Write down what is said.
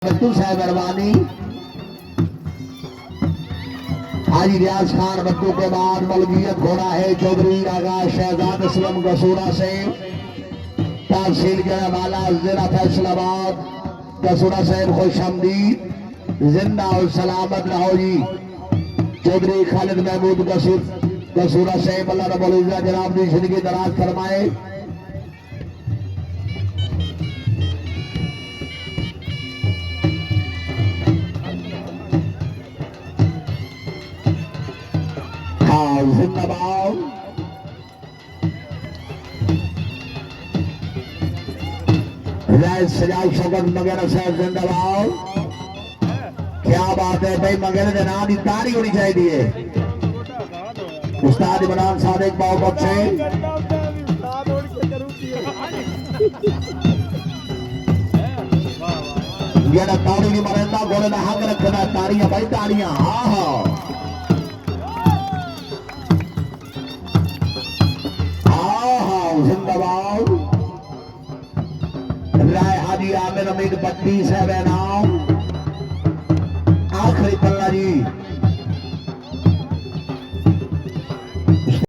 बच्चू साहब मेहरबानी। हाजी रियाज खान बच्चों के बाद मलकियत घोड़ा है चौधरी आगा शहजाद असलम गसूरा से तहसील के वाला जिला फैसलाबाद गसूरा साहब खुशआमदीद जिंदा और सलामत रहो जी। चौधरी खालिद महमूद गसूरा साहब अल्लाह रब्बुल इज्जत जनाब की जिंदगी दराज फरमाए। जिंदाबाद सजाल शौकत मगेरा साहब जिंदाबाद। क्या बात है भाई, मगेरे के नाम की तारीफ होनी चाहिए। उस्ताद इमरान सादिक पाव बख्शे जेड़ा तारी नहीं मरेंदा घोड़े का हक रखना। तारियां भाई तारियां। हाँ हाँ जिंदाबाद। राय हाजी आमिर अमीद 32 है नाम। आखिरी पल्ला जी